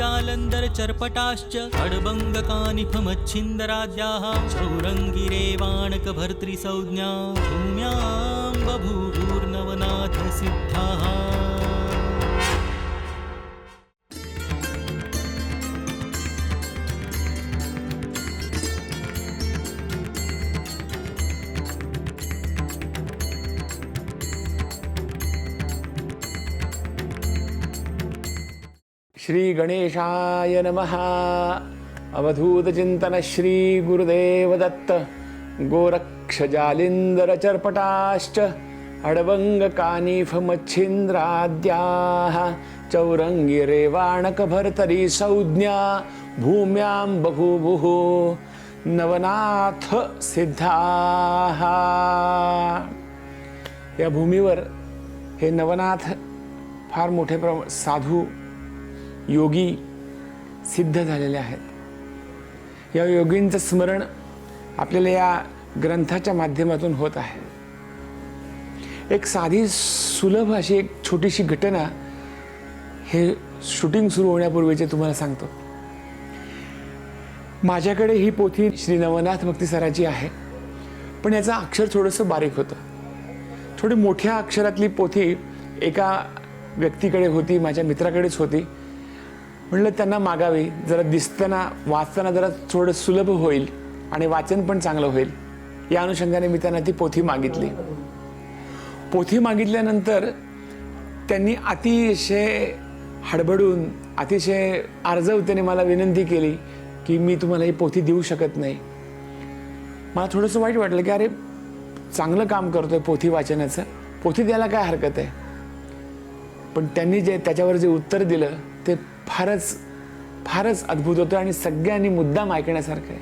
जालंधर चर्पटाश्च खड्बङ्गकानिफमच्छिन्दराद्याः चौरङ्गिरेवाणकभर्तृसंज्ञा भूम्यां बभूवुर्नवनाथसिद्धाः। श्री गणेशाय नमः। अवधूत चिंतन श्री गुरुदेव दत्त। गोरक्ष जालिंदर चर्पटाश्च अडवंग कानिफ मच्छिंद्राद्याः चौरंगी रेवाणक भर्तरी संज्ञा भूम्यां बभूवुः नवनाथ सिद्धाः। या भूमीवर हे नवनाथ फार मोठे साधू योगी सिद्ध झालेले आहेत। या योगींचं स्मरण आपल्याला या ग्रंथाच्या माध्यमातून होत आहे। एक साधी सुलभ अशी एक छोटीशी घटना हे शूटिंग सुरू होण्यापूर्वीचे तुम्हाला सांगतो। माझ्याकडे ही पोथी श्री नवनाथ भक्ती सराची आहे, पण याचं अक्षर थोडंसं बारीक होतं। थोडी मोठ्या अक्षरातली पोथी एका व्यक्तीकडे होती, माझ्या मित्राकडेच होती। म्हणलं त्यांना मागावी, जरा दिसताना वाचताना जरा थोडं सुलभ होईल आणि वाचन पण चांगलं होईल, या अनुषंगाने मी त्यांना ती पोथी मागितली। पोथी मागितल्यानंतर त्यांनी अतिशय हडबडून अतिशय आर्जवतेने मला विनंती केली की मी तुम्हाला ही पोथी देऊ शकत नाही। मला थोडंसं वाईट वाटलं की अरे चांगलं काम करतोय पोथी वाचनाचं, पोथी द्यायला काय हरकत आहे। पण त्यांनी जे त्याच्यावर जे उत्तर दिलं ते फारच अद्भुत होतं आणि सगळ्यांनी मुद्दाम ऐकण्यासारखं आहे।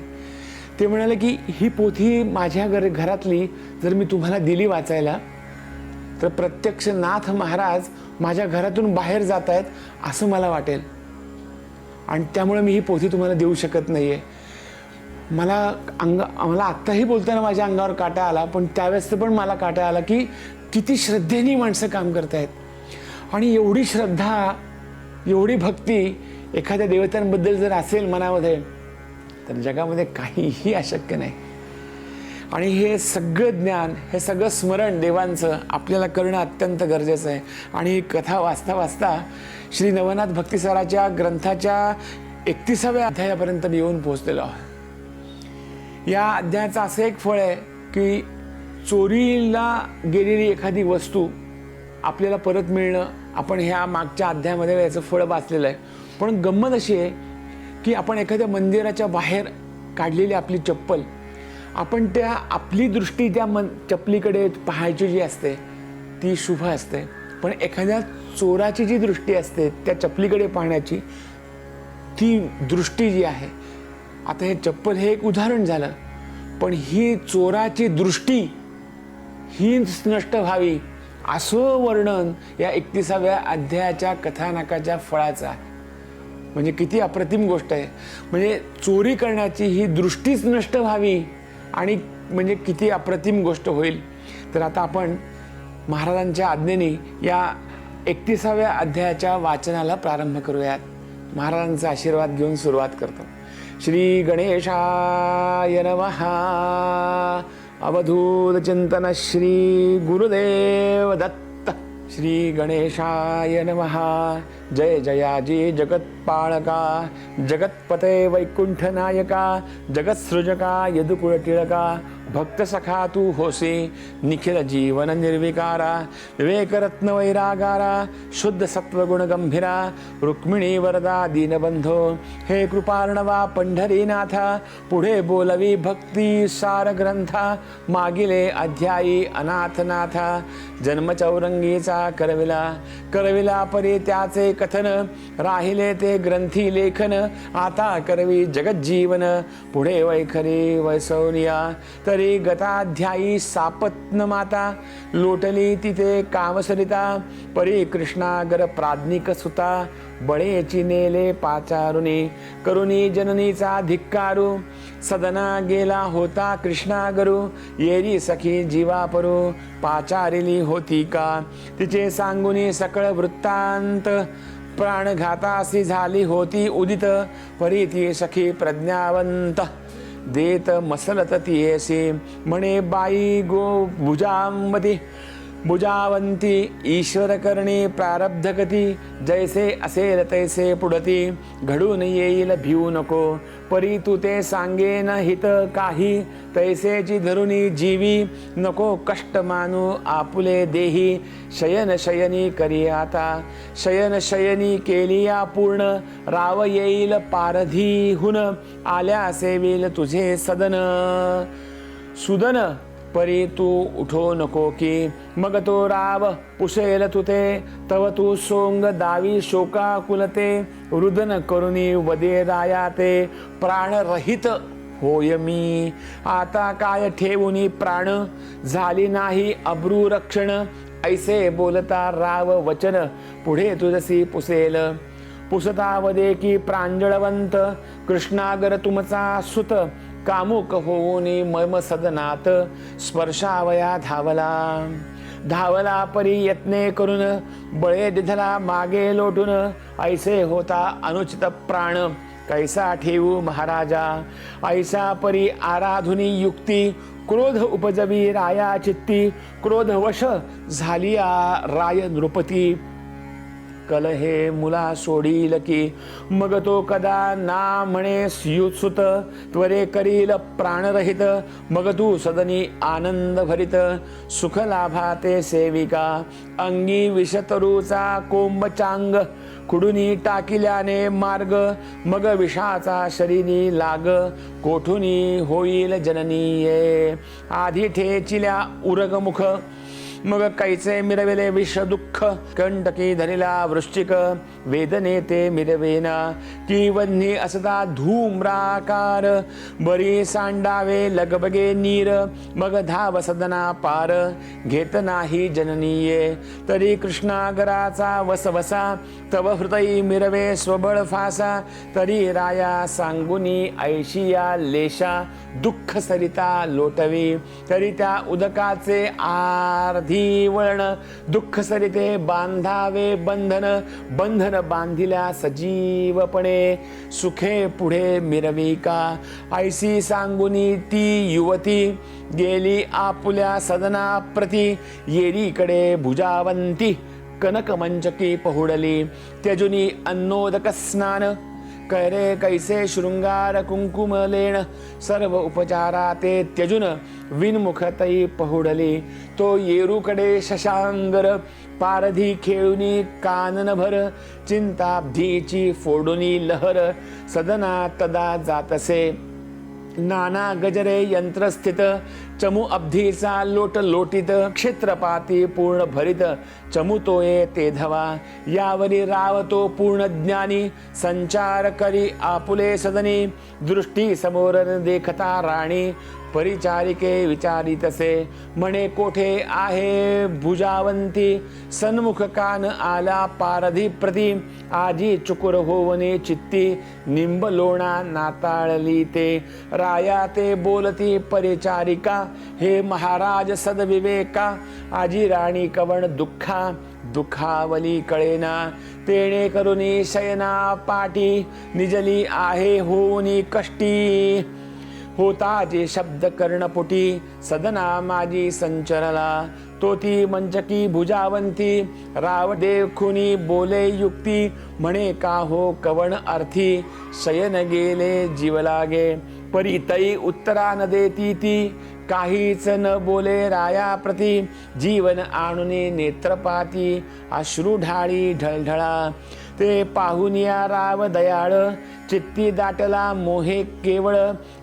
ते म्हणाले की ही पोथी माझ्या घरातली जर मी तुम्हाला दिली वाचायला तर प्रत्यक्ष नाथ महाराज माझ्या घरातून बाहेर जात आहेत असं मला वाटेल, आणि त्यामुळे मी ही पोथी तुम्हाला देऊ शकत नाहीये। मला आत्ताही बोलताना माझ्या अंगावर काटा आला, पण त्यावेळेस पण मला काटा आला की किती श्रद्धेने माणसं काम करतायत, आणि एवढी श्रद्धा एवढी भक्ती एखाद्या देवतांबद्दल जर असेल मनामध्ये तर जगामध्ये काहीही अशक्य नाही। आणि हे सगळं ज्ञान, हे सगळं स्मरण देवांचं आपल्याला करणं अत्यंत गरजेचं आहे। आणि ही कथा वाचता वाचता श्री नवनाथ भक्तिसाराच्या ग्रंथाच्या 31व्या अध्यायापर्यंत मी येऊन पोहोचलेलो आहे। या अध्यायाचं असं एक फळ आहे की चोरीला गेलेली एखादी वस्तू आपल्याला परत मिळणं, आपण ह्या मागच्या अध्यायामध्ये याचं फळ वाचलेलं आहे। पण गंमत अशी आहे की आपण एखाद्या मंदिराच्या बाहेर काढलेली आपली चप्पल, आपण आपली दृष्टी त्या चप्पलीकडे पाहायची जी असते ती शुभ असते, पण एखाद्या चोराची जी दृष्टी असते त्या चप्पलीकडे पाहण्याची ती दृष्टी जी आहे, आता हे चप्पल हे एक उदाहरण झालं, पण ही चोराची दृष्टी ही नष्ट व्हावी असं वर्णन या 31व्या अध्यायाच्या कथानकाच्या फळाचं आहे। म्हणजे किती अप्रतिम गोष्ट आहे। म्हणजे चोरी करण्याची ही दृष्टीच नष्ट व्हावी आणि म्हणजे किती अप्रतिम गोष्ट होईल। तर आता आपण महाराजांच्या आज्ञेने या 31व्या अध्यायाच्या वाचनाला प्रारंभ करूयात। महाराजांचा आशीर्वाद घेऊन सुरुवात करतो। श्री गणेशाय नमः। अवधूत चिंतन श्री गुरुदेव दत्त। श्री गणेशाय नमः। जय जयाजी जगत्पालका, जगत्पते वैकुंठ नायका, जगत्सृजका यदुकुळ टिळका, भक्त सखा तू होसी, निखिल जीवन निर्विकारा, विवेकरत्न वैरागारा, शुद्ध सत्वगुण गंभीरा, रुक्मिणी वरदा दीनबंधो, हे कृपार्णवा पंढरीनाथा, पुढे बोलवी भक्ती सार ग्रंथा, मागिले अध्यायी अनाथनाथा, जन्मचौरंगीचा करविला परी त्याचे कथन, राहिले ते ग्रंथी लेखन, आता करवी जगज्जीवन, पुढे वैखरी वैसौनिया, तरी गताध्यायी सापत्न माता, लोटली तिथे कामसरिता, परी कृष्णागर प्राज्ञिक सुता, बळेची नेले पाचारुनी, करुणी जननीचा धिक्कारू, सदना गेला होता कृष्णागरू, येरी सखी जीवापरू, पाचारिली होती का, तिचे सांगुनी सकळ वृत्तांत, प्राणघातासी झाली होती उदित, परी ती सखी प्रज्ञावंत, देत मसलत तियेसी, म्हणे बाई गो भुजांवती, भुजावंती ईश्वर करणी प्रारब्ध गती, जैसे असेल तैसे पुढती, घडून येईल भिवू नको, परी तू ते सांगेन हित काही, तैसेची धरुणी जीवी, नको कष्ट मानू आपुले देही, शयन शयनी करी आता, शयन शयनी केली या पूर्ण, राव येईल पारधीहून, आल्या सेविल तुझे सदन, सुदन परी तू उठो नको की, मग तो राव पुसेल तुते, तव तू सोंग दावी शोका कुलते, रुदन करुणी वदे रायाते, प्राणरहित होय मी, आता काय ठेवूनी प्राण, झाली नाही अब्रू रक्षण, ऐसे बोलता राव वचन, पुढे तुझसी पुसेल, पुसता वदे की प्रांजळवंत, कृष्णागर तुमचा सुत, कामुक होऊन मम सदनात, स्पर्शावया धावला, धावला परी यत्ने करून, बळे दिधला मागे लोटून, ऐसे होता अनुचित प्राण, कैसा ठेवू महाराजा, ऐसा परी आराधुनी युक्ती, क्रोध उपजवी राया चित्ती, क्रोधवश झालिया राय नृपती, कलहे मुला सोडील की, मग तो कदा ना म्हणे सुत, त्वरे करील प्राणरहित, मग तू सदनी आनंद भरित, सुख लाभा ते सेविका, अंगी विषतरूचा कोंबचांग, खुडुनी टाकिल्याने मार्ग, मग विषाचा शरीनी लाग, कोठुनी होईल जननीये, आधी ठेचिल्या उरगमुख, मग कैचे मिरविले विष दुःख, कंटकी धरिला वृश्चिक, वेदने ते मिरवेना, की वन्ही असता धूम्राकार, बरी सांडावे लगबगे नीर, मग धाव सदना पार, घेत नाही जननीये, तरी कृष्णागराचा वसवसा, तव हृदयी मिरवे स्वबळ फासा, तरी राया सांगुनी ऐशिया लेशा, दुःख सरिता लोटवी, तरी त्या उदकाचे आर्धी वळण, दुःख सरिते बांधावे बंधन, बंधन बांधिल्या सजीवपणे, सुखे पुढे मिरवी का, ऐसी सांगुनी ती युवती, गेली आपुल्या सदना प्रती, येरीकडे भुजावंती, कनक मंचकी पहुडली, त्यजुनी अन्नोदक स्नान, करे कैसे शृंगार कुंकुम लेण, सर्व उपचारा ते त्यजून, विनमुख तई पहुडली, तो येरूकडे शशांगर, पारधी खेळुनी काननभर, चिंताब्धीची फोडुनी लहर, सदना तदा जातसे, नाना गजरे यंत्रस्थित, चमू अब्धीचा लोट लोटित, क्षेत्रपाती पूर्ण भरित, चमुतोये ते धवा, यावरी रावतो पूर्ण ज्ञानी, संचार करी आपुले सदनी, दृष्टी समोर देखता राणी, परिचारिके विचारितसे, म्हणे कोठे आहे भुजावंती, सन्मुख कान आला पारधी प्रती, आजी चुकुर होवने चित्ती, निंब लोणा नाताळली ते, राया ते बोलती परिचारिका, हे महाराज सदविवेका, आजी राणी कवण दुःखा, दुखावली कळेना, तेणे करुनी शयना पाटी, निजली आहे होऊनी कष्टी, होता जे शब्द कर्णपुटी, सदना माझी संचरला, तो ती मंचकी भुजावंती, राव देखुनी बोले युक्ती, म्हणे का हो कवण अर्थी, शयन गेले जीव लागे, परी तई उत्तरा न देती ती, काहीच न बोले राया प्रती, जीवन आणुनी नेत्रपाती, अश्रू ढाळी ढळढळा, ते पाहुनिया राव दयाळ, चित्ती दाटला मोहे केवळ,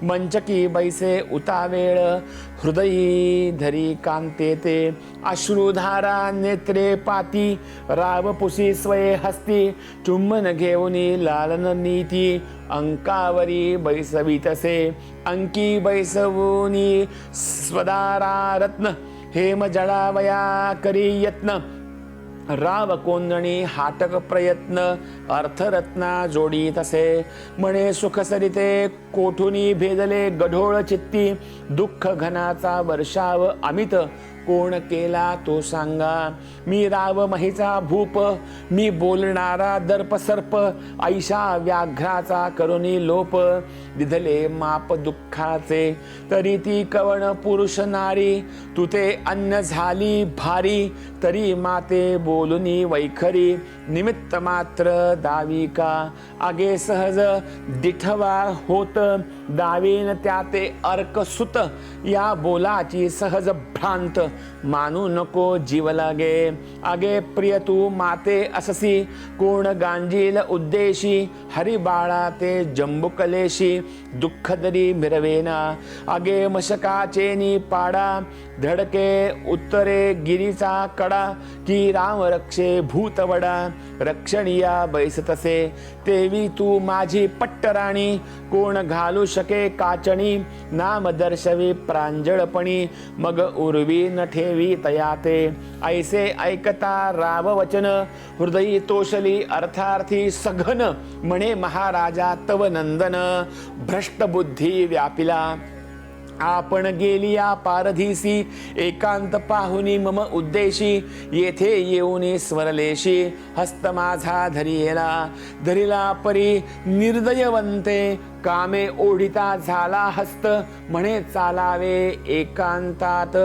मंचकी बैसे उतावेळ, हृदयी धरी कांते ते, अश्रुधारा नेत्रे पाती, राव पुसी स्वये हस्ती, चुंबन घेऊनी लालन नीती, अंकावरी बैसवितसे, अंकी बैसवूनी स्वदारा रत्न, हेम जळावया करी यत्न, राव कोंदणी हाटक प्रयत्न, अर्थरत्ना जोडी तसे, म्हणे सुख सरिते कोठुनी भेदले गढोळ चित्ती, दुःख घनाचा वर्षाव अमित, कोण केला तो सांगा. मी राव महीचा भूप, मी बोलणारा दर्प सर्प, ऐशा व्याघ्राचा करुणी लोप. दिधले माप दुःखाचे तरी ती कवण पुरुष नारी, तू ते अन्न झाली भारी, तरी माते बोलुनी वैखरी. निमित्त मात्र दावी का आगे सहज दिठवा होत, दावीन त्याते अर्क सुत. या बोलाची सहज भ्रांत मानू नको जीव लागे. आगे प्रिय तू माते अससी, कोण गांजील उद्देशी. हरी बाळा ते जंबुकलेशी, दुःख दरी मिरवेना. आगे मशकाचे नि पाडा, धडके उत्तरे गिरीचा कडा. की राम रक्षे भूतवडा, रक्षणीया बैसतसे. तेवी तू माझी पट्टराणी, कोण घालू शके काचणी. नाम दर्शवी प्रांजळपणी, मग उर्वी न ठेवी तयाते. ऐसे ऐकता राव वचन, हृदयी तोषली अर्थार्थी सघन. म्हणे महाराजा तव नंदन, भ्रष्ट बुद्धी व्यापिला. आपण गेलिया पारधीसी, एकांत पाहुनी मम उद्देशी. येथे येऊनी स्वरलेशी, हस्त माझा धरिला परी निर्दयवंते. कामे ओढिता झाला हस्त, म्हणे चालावे एकांतात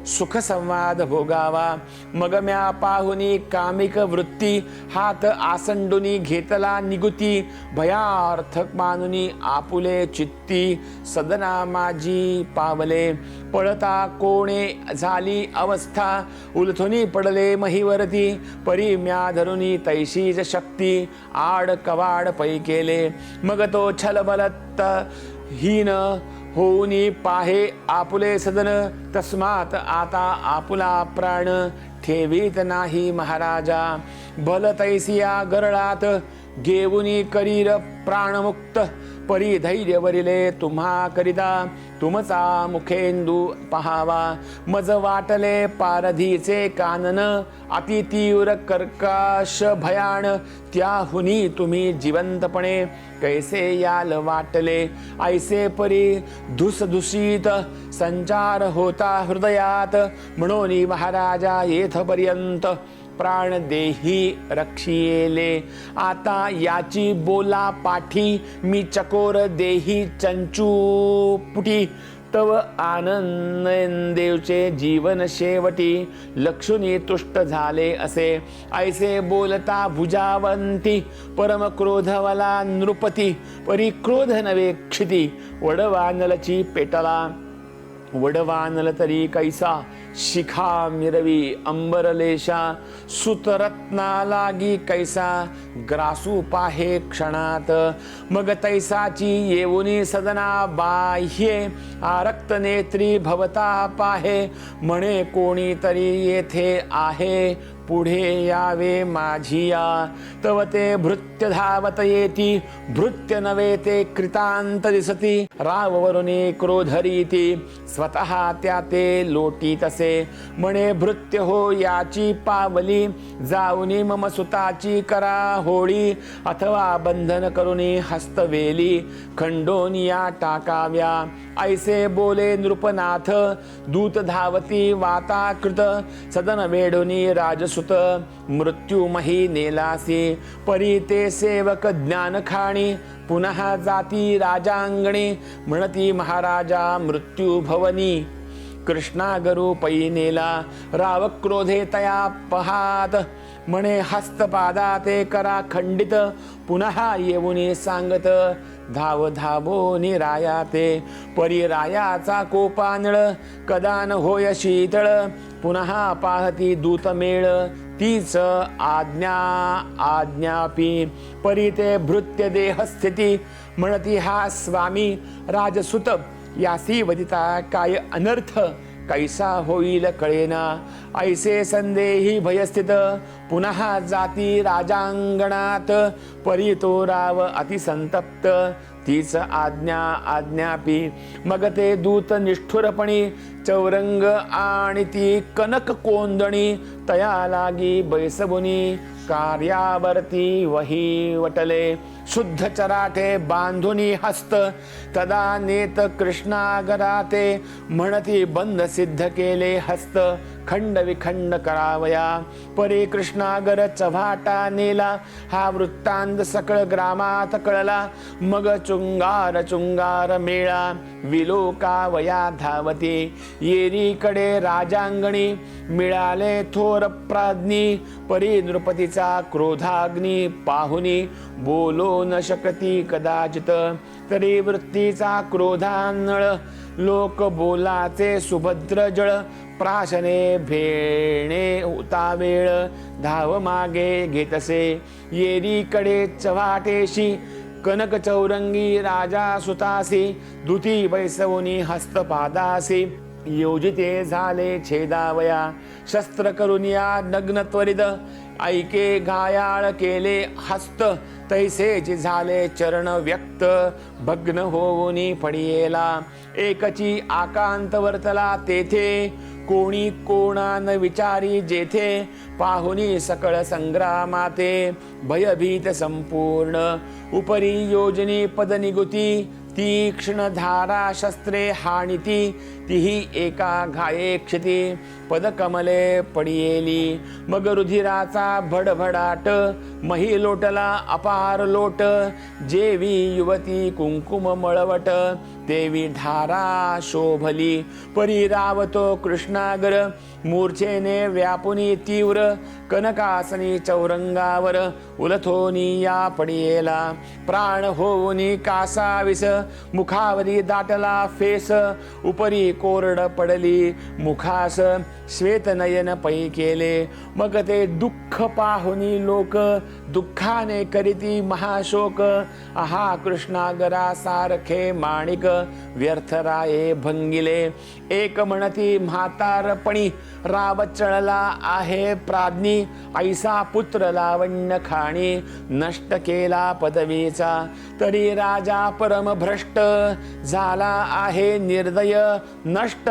सुख संवाद भोगावा. मग म्या पाहुनी कामिक वृत्ती, हात आसंडुनी घेतला निगुती. भयार्थक मानुनी आपुले चित्ती, सदना माझी पावले. पळता कोणे झाली अवस्था, उलथुनी पडले महीवरती. परी म्या धरुनी तैशीच शक्ती, आड कवाड पै केले. मग तो छलबल हीन होऊनी पाहे आपुले सदन. तस्मात आता आपुला प्राण, ठेवीत नाही महाराजा. भल तैसिया गरळात, घेऊनी करीर प्राणमुक्त. परी धैर्य वरिले तुम्हा करिता, तुमचा मुखेंदू पहावा. मज वाटले पारधीचे कानन, अति तीव्र कर्कश भयान. त्याहुनी तुम्ही जिवंतपणे कैसे याल वाटले. ऐसे परी धुसधुशीत संचार होता हृदयात. म्हणून महाराजा येथपर्यंत प्राण देही रक्षिले. आता याची बोला पाठी, मी चकोर देही चंचूपुटी. तव आनंदेवचे जीवन शेवटी, लक्षुनी तुष्ट झाले असे. ऐसे बोलता भुजावंती, परम क्रोधवला नृपती. परी क्रोध नवे क्षिती, वडवानलची पेटला. वडवानल तरी कैसा, शिखा मिरवी अंबरलेशा. सुतरत्ना लागी कैसा, ग्रासू पाहे क्षणात. मग तैसाची येऊनी सदना बाह्ये, आरक्त नेत्री भवता पाहे. म्हणे कोणीतरी येथे आहे, पुढे यावे माझिया. तव ते भृत्य धावत येती, भृत्य नवे ते कृतांत दिसती. राववरुनी क्रोधरीती, स्वतः त्या ते लोटी तसे. म्हणे भृत्य हो याची पावली, जाऊनी मम सुताची करा होळी. अथवा बंधन करुनी हस्तवेली, खंडोनिया टाकाव्या. ऐसे बोले नृपनाथ, दूत धावती वाताकृत. सदन वेढुनी राजसुत, मृत्युमही नेलासी. परी ते सेवक ज्ञान खाणी, पुन्हा जाती राजांगणी. म्हणती महाराजा मृत्यू भवनी, कृष्णागरू पै नेला. राव क्रोधे तया पहात, म्हणे हस्तपादा ते करा खंडित. पुन्हा येऊनी सांगत, धाव धावोनी राया ते. परी रायाचा कोपानळ, कदान होय शीतळ. पुन्हा पाहती दूतमेळ, तीच आज्ञापी. परी ते भृत्य देह स्थिती, म्हणती हा स्वामी राजसुत. यासी वदिता काय अनर्थ, कैसा होईल कळेना. ऐसे संदेही भयस्थित, पुन्हा जाती राजांगणात. परी तो राव अतिसंतप्त, तीच आज्ञापी. मग ते दूत निष्ठुरपणी, चौरंग आणि ती कनक कोंदणी. तया लागी बैसबुनी, कार्यावरती वही वटले. शुद्ध चराटे बांधुनी हस्त, तदा नेत कृष्णागराते. म्हणती बंद सिद्ध केले हस्त, खंड विखंड करावया. परे कृष्णागर चव्हाटा नेला, हा वृत्तांत सकळ ग्रामात कळला. मग चुंगार चुंगार मेळा, विलोकावया धावती. येरीकडे राजांगणी, मिळाले थोर प्राज्ञी. परी नृपतीचा क्रोधाग्नी, पाहुनी बोलो न शकती कदाचित. तरी वृत्तीचा क्रोधानळ, लोक बोलाचे सुभद्र जळ. प्राशने भेणे होता वेळ, धाव मागे घेतसे. येरीकडे चव्हाटेशी, कनक चौरंगी राजा सुतासी. दुती बैसवनी हस्तपादासी, योजिते झाले छेदावया. शस्त्र करून या नग्न त्वरित, ऐके घायाळ केले हस्त. तैसेच झाले चरण व्यक्त, भग्न होऊनी पडियेला. एकची आकांत वर्तला तेथे, कोणी कोणा न विचारी जेथे. पाहुनी सकळ संग्रामाते, भयभीत संपूर्ण. उपरी योजनी पद निगुती, तीक्ष्ण धारा शस्त्रे हाणिती. तीही एका घाये क्षिती, पद कमले पडियेली. मग रुधिराचा भडभडाट, मही लोटला अपार लोट. जेवी युवती कुंकुम मळवट, देवी धारा शोभली. परी रावतो कृष्णागर, मूर्छेने व्यापुनी तीव्र. कनकासनी चौरंगावर, उलथोनी या पडियेला. प्राण होऊनी कासाविस, मुखावरी दाटला फेस. उपरी कोरड पडली मुखास, श्वेतनयन पै केले. मग ते दुःख पाहुनी लोक, दुःखाने करीती महाशोक. आहा कृष्णागरा सारखे माणिक, व्यर्थ राये भंगिले. एक म्हणती म्हातारपणी, राव चळला आहे प्राज्ञी. ऐसा पुत्र लावण्य खाणी, नष्ट केला पदवीचा. तरी राजा परम भ्रष्ट, झाला आहे निर्दय नष्ट.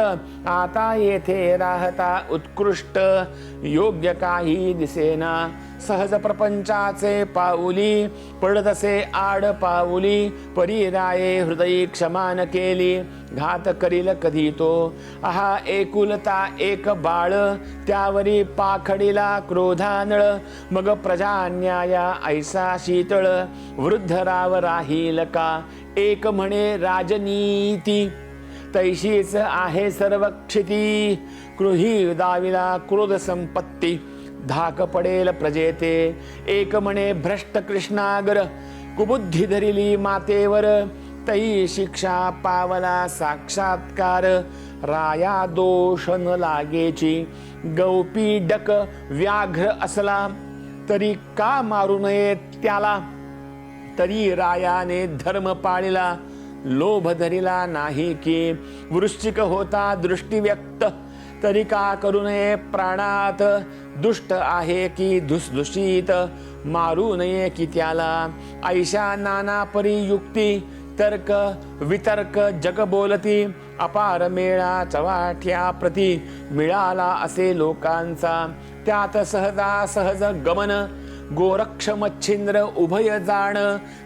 आता येथे राहता उत्कृष्ट, योग्य काही दिसेना. सहज प्रपंचाचे पाऊली, पडतसे आड पाऊली. परी राये हृदयी क्षमान केली, घात करील कधी तो. आहा एकुलता एक बाळ, त्यावरी पाखडीला क्रोधानळ. मग प्रजान्याया ऐसा शीतळ, वृद्ध राव राहील का. एक म्हणे राजनीती, तैशीच आहे सर्व क्षिती. क्रोही दाविला क्रोध संपत्ती, धाक पडेल प्रजेते. एक म्हणे भ्रष्ट कृष्णागर, कुबुद्धी धरिली मातेवर. तई शिक्षा पावला साक्षात्कार, राया दोष न लागेची. गौपीडक व्याघ्र असला, तरी का मारू नये त्याला. तरी रायाने धर्म पाळिला, लोभ धरिला नाही की. वृश्चिक होता दृष्टी व्यक्त, तरी का करू नये प्राणात. दुष्ट आहे की धुसधुशीत, मारू नये की त्याला. ऐशा नाना परी युक्ती, तर्क वितर्क जग बोलती. अपार मेळा चव्हाट्या प्रती, मिळाला असे लोकांचा. त्यात सहज गमन, गोरक्ष मच्छिंद्र उभय जाण.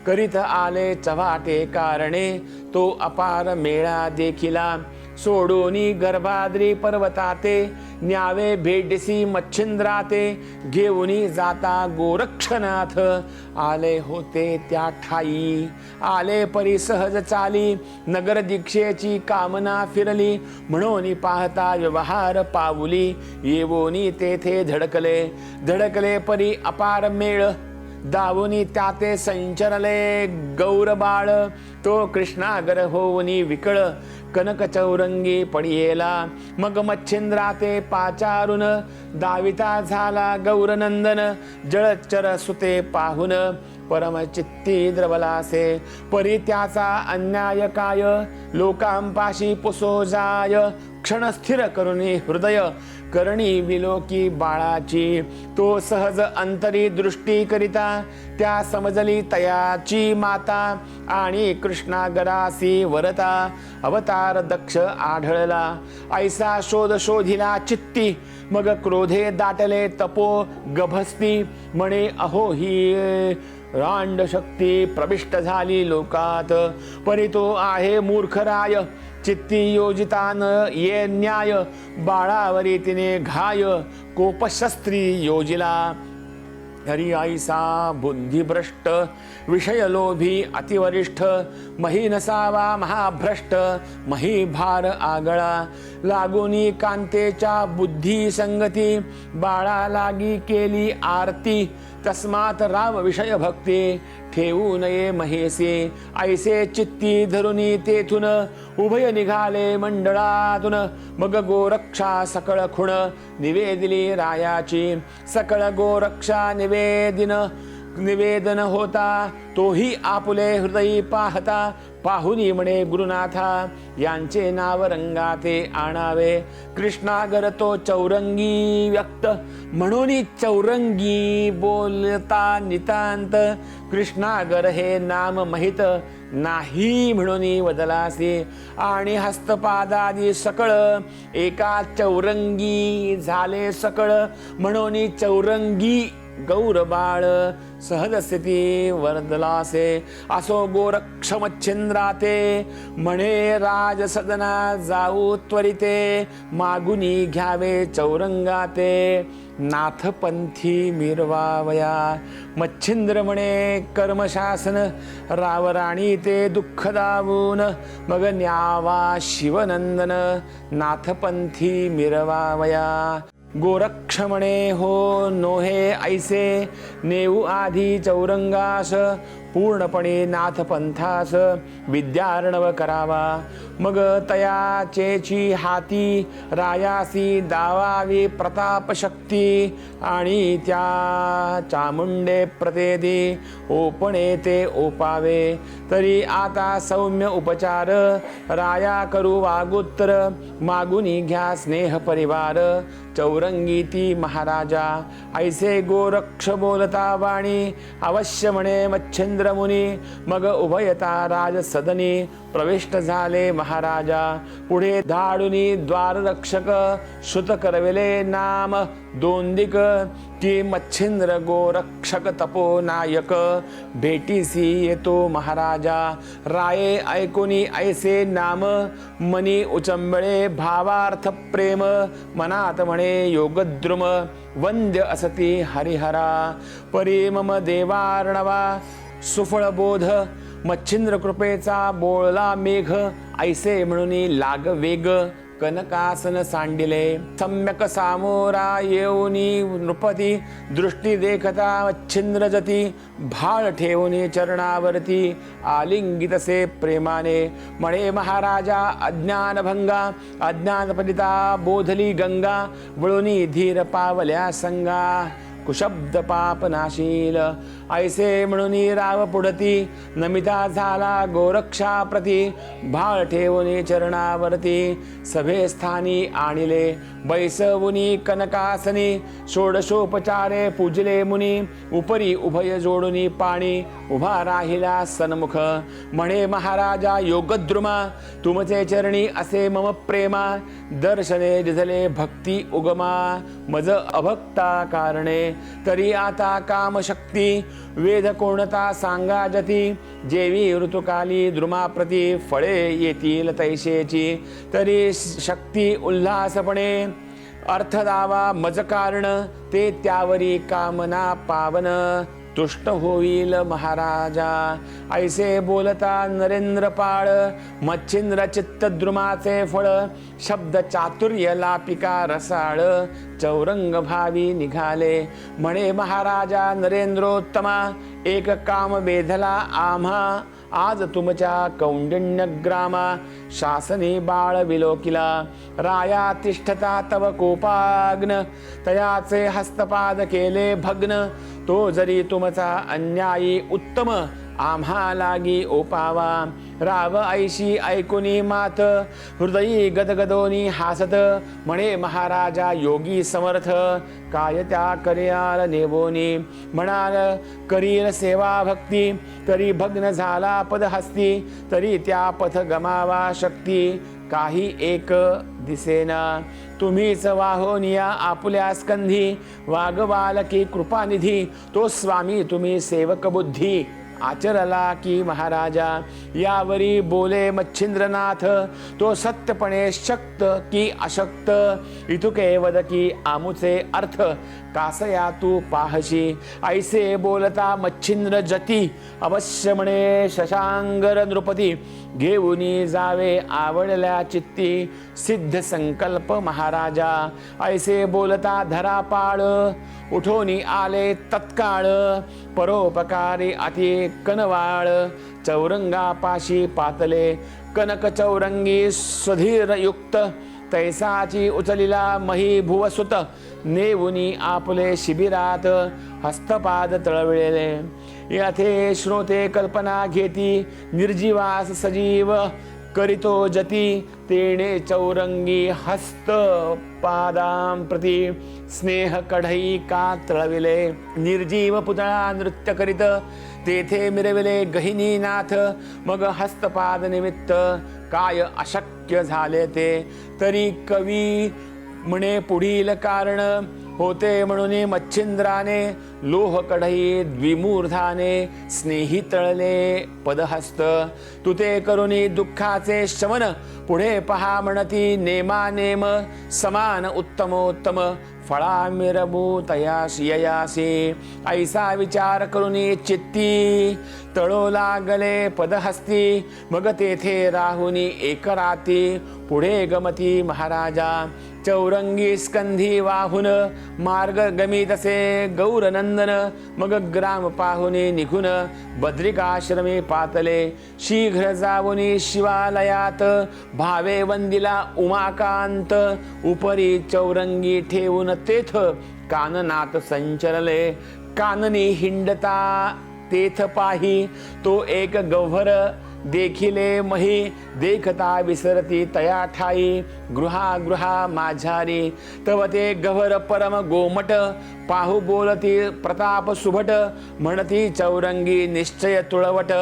करीत आले चव्हाटे कारणे, तो अपार मेळा देखिला. सोडोनी गर्भाद्री पर्वताते, न्यावे भेडसी मच्छिंद्राते. घेऊनी जाता गोरक्षनाथ, आले होते त्या ठाई. आले परी सहज चाली, नगर दीक्षेची कामना फिरली. म्हणून पाहता व्यवहार पाऊली, येवोनी तेथे धडकले परी अपार मेळ. दावोनी त्याते संचरले गौरबाळ. तो कृष्णागर होऊनी विकळ, कनक चौरंगी पडियेला. मग मच्छिंद्राते पाचारून, दाविता झाला गौरनंदन. जळचर सुते पाहून, परमचित्ती द्रवलासे. परी त्याचा अन्याय काय, लोकांपाशी पुसो जाय. क्षण स्थिर करुणी हृदय, करणी विलोकी बाळाची. तो सहज अंतरी दृष्टी करिता, त्या समजली तयाची माता. आणि कृष्णागरासी वरता, अवतार दक्ष आढळला. ऐसा शोध शोधिला चित्ती, मग क्रोधे दाटले तपो गभस्ती. म्हणे अहो ही रांड शक्ती प्रविष्ट झाली लोकात. परी तो आहे मूर्खराय, चित्ती योजितान ये न्याय बाळावरी तिने घाय कोपशस्त्री योजिला हरी आईसा बुद्धिभ्रष्ट विषयलोभी अतिवरिष्ठ मही नसावा महाभ्रष्ट मही भार आगळा लागोनी कांतेच्या बुद्धी संगती बाळा लागी केली आरती तस्मात राम विषय भक्ती ठेवू नये महेसी ऐसे चित्ती धरुनी तेथून उभय निघाले मंडळातून मग गोरक्षा सकळ खुण निवेदिली रायाची सकळ गोरक्षा निवेदन होता तोही आपुले हृदयी पाहता पाहुनी म्हणे गुरुनाथा यांचे नाव रंगाते आणावे कृष्णागर तो चौरंगी व्यक्त म्हणून चौरंगी बोलता नितांत कृष्णागर हे नाम महित नाही म्हणून वदलासी आणि हस्तपादादी सकळ एका चौरंगी झाले सकळ म्हणून चौरंगी गौरबाळ सहज स्थिती वरदलासे असो गोरक्षमच्छिंद्राते म्हणे राजसदना जाऊ त्वरिते मागुनी घ्यावे चौरंगाते नाथपंथी मिरवावया मच्छिंद्र म्हणे कर्मशासन रावराणी ते दुःख दावून मग न्यावा शिवनंदन नाथपंथी मिरवावया गोरक्ष म्हणे हो नोहे ऐसे नेऊ आधी चौरंगास पूर्णपणे नाथपंथास विद्यार्णव करावा मग तयाचेची हाती रायासी दावावी प्रताप शक्ती आणि त्या चामुंडे प्रतेदी ओपणे ते ओपावे तरी आता सौम्य उपचार राया करू वागुत्तर मागुनी घ्या स्नेह परिवार चौरंगी ती महाराजा ऐसे गोरक्ष बोलता वाणी अवश्य म्हणे मच्छिंद्र मुनी मग उभयता राज सदनी प्रविष्ट झाले महाराजा पुढे धाडुनी द्वाररक्षक श्रुत करविले नाम दोंदिक की मच्छिंद्र गोरक्षक तपोनायक भेटीसी येतो महाराजा राये ऐकुनी ऐसे नाम मनी उचंबळे भावार्थ प्रेम मनात म्हणे योगद्रुम वंद्य असती हरिहरा परी मम देवार्णवा सुफळ बोध मच्छिंद्र कृपेचा बोळला मेघ ऐसे म्हणून लाग वेग कनकासन सांडिले सम्यक सामोरा येऊनी नृपती दृष्टी देखता मच्छिंद्र जती भाळ ठेवूनी चरणावरती आलिंगितसे प्रेमाने म्हणे महाराजा अज्ञानभंगा अज्ञानपतिता बोधली गंगा वळुनी धीर पावल्या संगा कुशब्द पापनाशील ऐसे म्हणून राव पुढती नमिता झाला गोरक्षा प्रती भाळ ठेवून चरणावरती सभेस्थानी आणिले बैसवुनी कनकासनी षोडशोपचारे पूजले मुनी उपरी उभय जोडुनी पाणी उभा राहिला सन्मुख म्हणे महाराजा योगद्रुमा तुमचे चरणी असे मम प्रेमा दर्शने दिसले भक्ती उगमा मज अभक्ता कारणे तरी आता कामशक्ती वेद कोणता सांगा जती जेवी ऋतुकाली द्रुमाप्रती फळे येतील तैशेची तरी शक्ती उल्हासपणे अर्थ दावा मज कारण ते त्यावरी कामना पावन तुष्ट होईल महाराजा ऐसे बोलता नरेंद्र पाळ मच्छिंद्र चित्त द्रुमाचे फळ शब्द चातुर्य लापिका रसाळ चौरंग भावी निघाले म्हणे महाराजा नरेंद्रोत्तमा एक काम बेधला आम्हा आज तुमच्या कौंडिण्य ग्रामा शासनी बाळ विलोकिला राया तिष्ठता तव कोपाग्न तयाचे हस्तपाद केले भग्न तो जरी तुमचा अन्यायी उत्तम आम्हा लागी ओपावा राव ऐशी ऐकुनी मात हृदयी गदगदोनी हासत म्हणे महाराजा योगी समर्थ काय त्या कर्याल नेवोनी म्हणाल करील सेवा भक्ती तरी भग्न झाला पदहस्ती तरी त्या पथ गमावा शक्ती काही एक दिसेना तुम्हीच वाहोनिया आपुल्या स्कंधी वागवाल की कृपानिधी तो स्वामी तुम्ही सेवक बुद्धी आचरला की महाराजा. यावरी बोले मच्छिंद्रनाथ, तो सत्यपणे शक्त की अशक्त. इतुके वद की आमुचे अर्थ, कासया तू पाहशी. ऐसे बोलता मच्छिंद्र जती, अवश्य म्हणे शशांगर नृपती. घेऊनी जावे आवडल्या चित्ती, सिद्ध संकल्प महाराजा. ऐसे बोलता धरापाळ, उठोनी आले तत्काळ. परोपकारी अति कनवाळ, चौरंगापाशी पातले. कनक चौरंगी स्वधीर युक्त, तैसाची उचलिला मही भुवसुत. नेऊनी आपले शिबिरात, हस्तपाद तळविळले. याथे श्रोते कल्पना घेती, निर्जीवास सजीव करितो जती. तेणे चौरंगी हस्त पादां प्रती, स्नेह कढई का तळविले. निर्जीव पुतळा नृत्य करीत, तेथे मिरविले गहिनी नाथ. मग हस्तपाद निमित्त काय अशक्य झाले ते. तरी कवी म्हणे पुढील कारण, होते म्हणून मच्छिंद्राने. लोह कढई द्विमूर्धाने, स्नेही तळले पदहस्त. तुते करुणी दुःखाचे शमन, पुढे पहा म्हणती नेमानेम. समान उत्तमोत्तम फळा मिरबू तयासी ययासी. ऐसा विचार करुणी चित्ती, तळो लागले पदहस्ती. मग तेथे राहुनी एक राती, पुढे गमती महाराजा. चौरंगी स्कंधी वाहून, मार्ग गमित असे गौरनंदन. मग ग्राम पाहुनी निघून, बद्रिकाश्रमी पातले. शीघ्र जाऊनी शिवालयात, भावे वंदिला उमाकांत. उपरी चौरंगी ठेवून तेथ, काननात संचरले. काननी हिंडता तेथ पाही, तो एक गह्वर देखिले मही. देखता विसरती तया ठाई, गृहा माझारी. तव ते गह्वर परम गोमट, पाहू बोलती प्रताप सुभट. म्हणती चौरंगी निश्चय तुळवट,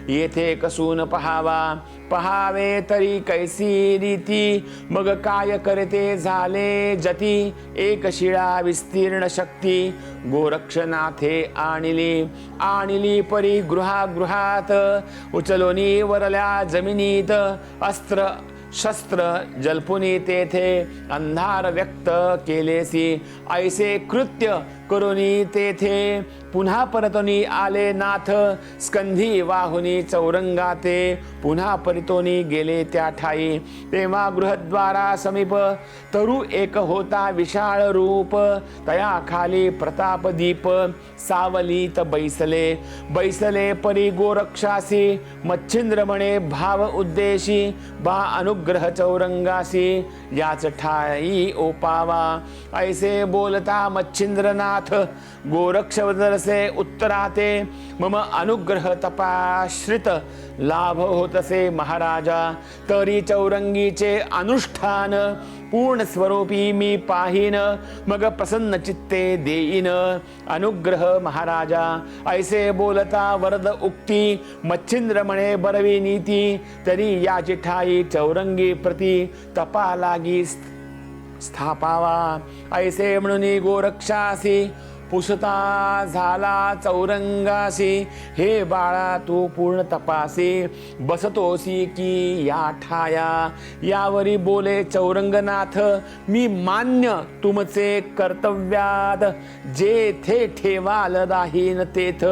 येथे कसून पहावे तरी कैसी रीती. मग काय करते झाले जती, एक शिळा विस्तीर्ण शक्ती. गोरक्षनाथे आणिली परी गृहात. उचलोनी वरल्या जमिनीत, अस्त्र शस्त्र जल्पुनी तेथे. अंधार व्यक्त केलेसी, ऐसे कृत्य करुनी तेथे. पुन्हा परतोनी आले नाथ, स्कंधी वाहुनी चौरंगाते. पुन्हा परितोनी गेले त्या ठाई. तेव्हा गृहद्वारा समीप, तरु एक होता विशाळ रूप. तया खाली प्रताप दीप, सावलीत बैसले परी गोरक्षासी. मच्छिंद्र म्हणे भाव उद्देशी, बा अनुग्रह चौरंगासी. याच ठाई ओपावा. ऐसे बोलता मच्छिंद्रनाथ, गोरक्ष वदरसे उत्तराते. मम अनुग्रह तपाश्रित, लाभ होतसे महाराजा. तरी चौरंगीचे अनुष्ठान, पूर्ण स्वरूपी मी पाहीन. मग प्रसन्न चित्ते देईन अनुग्रह महाराजा. ऐसे बोलता वरद उक्ती, मच्छिंद्र म्हणे बरवी नीती. तरी याची ठाई चौरंगी प्रती, तपा लागी स्थापावा. ऐसे म्हणून गोरक्षासी, पुसता झाला चौरंगासी. हे बाळा तू पूर्ण तपासी, बसतोसी की या ठाया. यावरी बोले चौरंगनाथ, मी मान्य तुमचे कर्तव्यात. जेथे ठेवाल राहीन तेथ,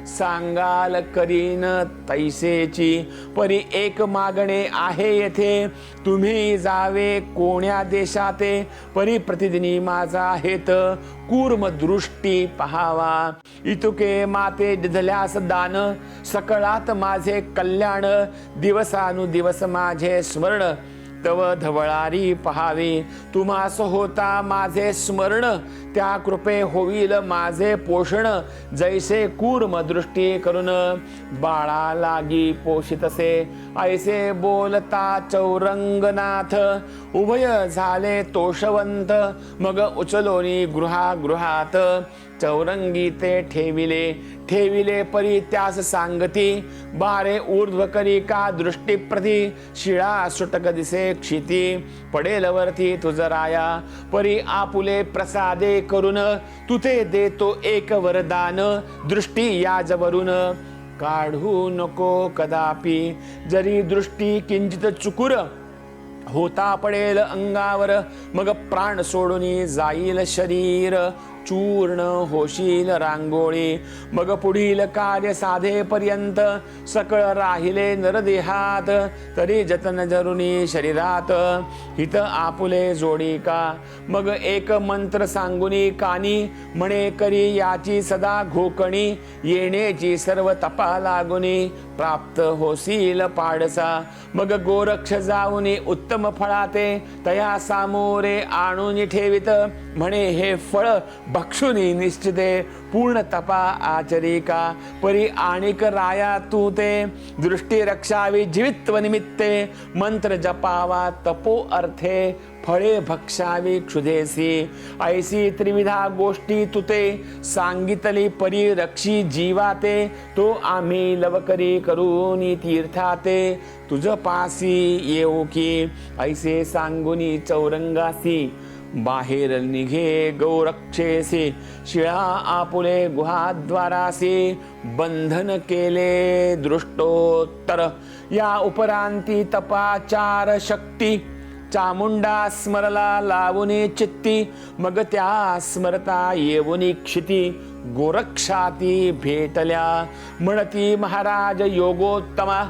सांगाल करीन तैसेची. परी एक मागणे आहे येथे, तुम्ही जावे कोण्या देशाते. परी प्रतिदिनी माझा हेत, कूर्म दृष्टी पहावा. इतुके माते दिधल्यास दान, सकळात माझे कल्याण. दिवसानुदिवस माझे स्मरण, तव धवळारी पहावी. तुम्हास होता माझे स्मरण, त्या कृपे होईल माझे पोषण. जैसे कूर्म दृष्टी करून, बाळा लागी पोषितसे. ऐसे बोलता चौरंगनाथ, उभय झाले तोषवंत. मग उचलोनी गृहात, चौरंगी ते ठेविले परी त्यास सांगती. बारे ऊर्ध्व करी का दृष्टी प्रती, शिळा सुटक दिसे क्षिती. पडेल वरती तुझराया, परी आपुले प्रसादे करून. तुते देतो एक वरदान, दृष्टी याजवरून. काढू नको कदापि. जरी दृष्टी किंचित चुकुर होता पडेल अंगावर, मग प्राण सोडून जाईल शरीर. चूर्ण होशील रांगोळी, मग पुढील कार्य साधेपर्यंत सकळ राहिले नरदेहात. तरी जतन जरुनी शरीरात, हित आपुले जोडी का. मग एक मंत्र सांगुनी कानी, म्हणे करी याची सदा घोकणी. येण्याची सर्व तपा लागुनी, प्राप्त होशील पाडसा. मग गोरक्ष जाऊनी उत्तम फळाते, तया सामोरे आणून ठेवित. म्हणे हे फळ भक्षुनी निश्चिते, पूर्ण तपा आचरिका. परी आणिक राया तू ते, दृष्टी रक्षावी जीवित्व निमित्ते. मंत्र जपावा तपो अर्थे, फळे भक्षावी क्षुधेसी. ऐसी त्रिविधा गोष्टी तुते, सांगितली परी रक्षी जीवाते. तो आम्ही लवकरी करूनी तीर्थाते, तुझ पासी येऊ की. ऐसे सांगुनी चौरंगासी, बाहेर निघे गौरक्षेसी. शिळा आपुले गुहाद्वारासी, बंधन केले दृष्टोत्तर. या उपरांती तपाचार शक्ती, चामुंडा स्मरला लावुनी चित्ती. मग त्या स्मरता येऊनी क्षिती, गोरक्षाती भेटल्या. म्हणती महाराज योगोत्तमा,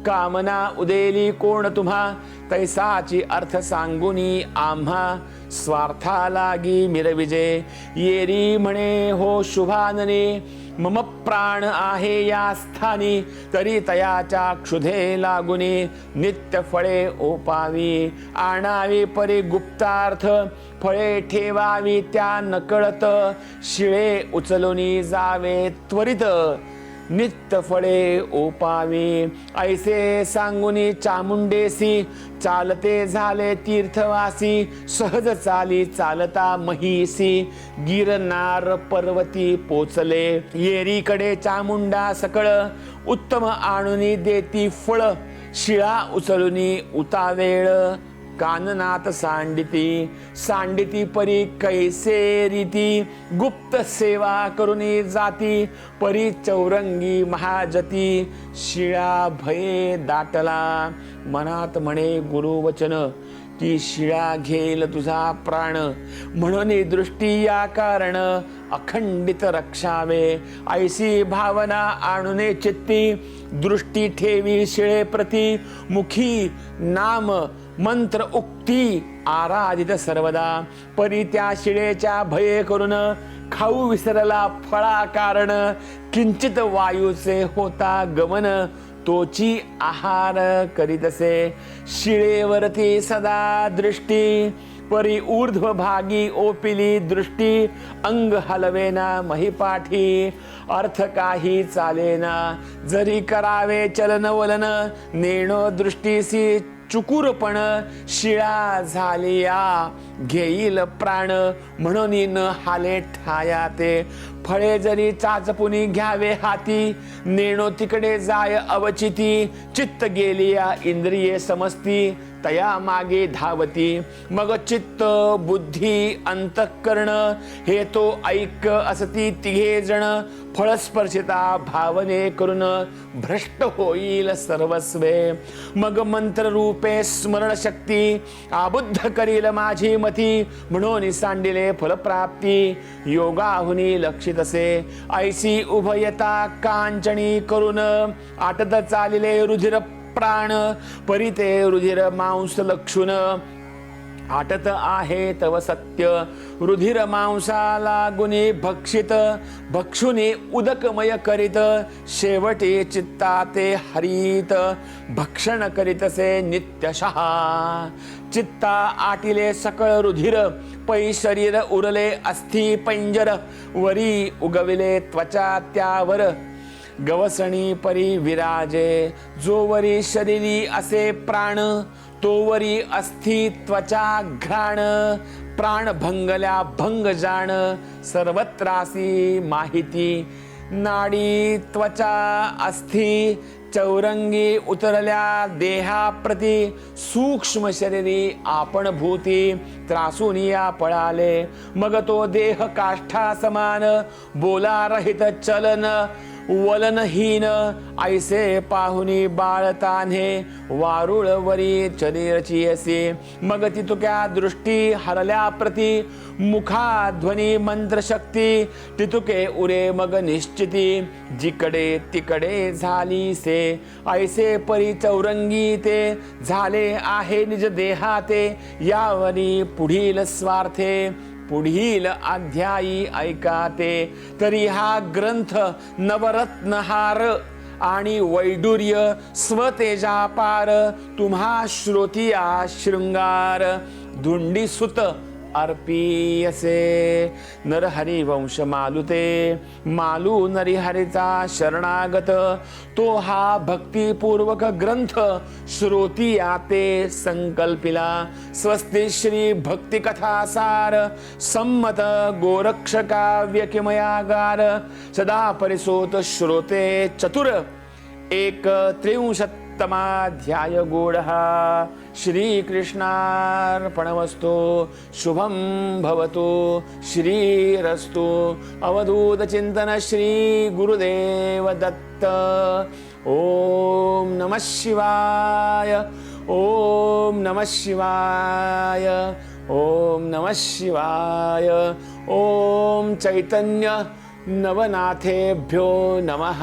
कामना उदेली कोण तुम्हा. तैसाची अर्थ सांगुनी आम्हा, स्वार्था लागी मिरविजे. येरी म्हणे हो शुभानने, मम प्राण आहे या स्थानी. तरी तयाच्या क्षुधे लागुनी, नित्य फळे ओपावी. आणावी परी गुप्तार्थ, फळे ठेवावी त्या नकळत. शिळे उचलुनी जावे त्वरित, नित्य फळे ओपावी. ऐसे सांगुनी चामुंडेसी, चालते झाले तीर्थवासी. सहज चाली चालता महिसी, गिरनार पर्वती पोचले. येरीकडे चामुंडा सकळ, उत्तम आणुनी देती फळ. शिळा उचलुनी उतावेळ, काननात सांडिती. सांडिती परी कैसे रीती, गुप्त सेवा करुनी जाती. परी चौरंगी महाजती, शिळा भये दाटला. मनात म्हणे गुरुवचन, की शिळा घेईल तुझा प्राण. म्हणून दृष्टी या कारण, अखंडित रक्षावे. ऐसी भावना आणुने चित्ती, दृष्टी ठेवी शिळे प्रती. मुखी नाम मंत्र उक्ती, आराधित सर्वदा. परी त्या शिळेच्या भये करून, खाऊ विसरला फळा कारण. किंचित वायूचे होता गमन, तोची आहार करीतसे. शिळेवरती सदा दृष्टी, परी ऊर्ध्व भागी ओपिली दृष्टी. अंग हलवेना महिपाठी, अर्थ काही चालेना. जरी करावे चलन वलन, नेणो दृष्टीसी चुकुरपण. शिळा झालिया घेईल प्राण, म्हणून न हाले ठायाते. फळे जरी चाचपुनी घ्यावे हाती, नेणो तिकडे जाय अवचिती. चित्त गेलिया इंद्रिये समस्ती, तया मागे धावती. मग चित्त बुद्धी अंतःकरण, हे तो ऐक असती तिघे जण. फळस्पर्शिता भावने करून, भ्रष्ट होईल सर्वस्वे. मग मंत्र रूपे स्मरण शक्ती, आबुद्ध करील माझी मती. म्हणून सांडिले फलप्राप्ती, योगाहुनी लक्षित असे. ऐसी उभयता कांचनी करून, आटत चालिले रुधिर प्राण. परिते रुधिर मांस लक्षुन, आटत आहे तव सत्य. रुधिर मांसाला गुणी भक्षित, भक्षुनी उदकमय करीत. शेवटी चित्ता ते हरित, भक्षण करीतसे नित्यशः. चित्ता आटिले सकळ रुधिर, पै शरीर उरले अस्थि पैंजर. वरी उगविले त्वचा त्यावर, गवसणी परी विराजे. जोवरी शरीरी असे प्राण, तोवरी अस्थि त्वचा घ्राण. प्राण भंगल्या भंग जाण, सर्वत्रासी माहिती. नाडी त्वचा अस्थि चौरंगी उतरल्या देहाप्रती. सूक्ष्म शरीरी आपण भूती, त्रासूनिया पळाले. मग तो देह काष्ठा समान, बोला रहित चलन. वलनहीन ऐसे पाहुनी बाळतान्हे वारुळवरी चरिरची असे मग ती तुक्या दृष्टी हरल्या प्रती मुखा ध्वनी मंत्रशक्ती टितुके उरे मग निश्चिती जिकडे तिकडे झाली से ऐसे परी चौरंगी ते झाले आहे निज देहाते यावरी पुढील स्वार्थे पुढील अध्यायी ऐकाते तरी हा ग्रंथ नवरत्नहार आणि वैडूर्य स्वतेजापार तुम्हा श्रोतिया शृंगार धुंडीसुत अर्पीयसे नरहरी वंश मालुते मालू नरिहरीचा शरणागत तो हा भक्तिपूर्वक ग्रंथ श्रोती आते संकल्पिला स्वस्ति श्री भक्ती कथासार संमत गोरक्ष काव्य किमयागार सदा परिसोत श्रोते चतुर एक त्रिंशत्तमाध्याय गूढः श्रीकृष्णार्पणमस्तु शुभं भवतु श्रीरस्तु अवधूत चिंतन श्री गुरुदेव दत्त ओम नमः शिवाय ओम नमः शिवाय ओम नमः शिवाय ओम चैतन्य नवनाथेभ्यो नमः।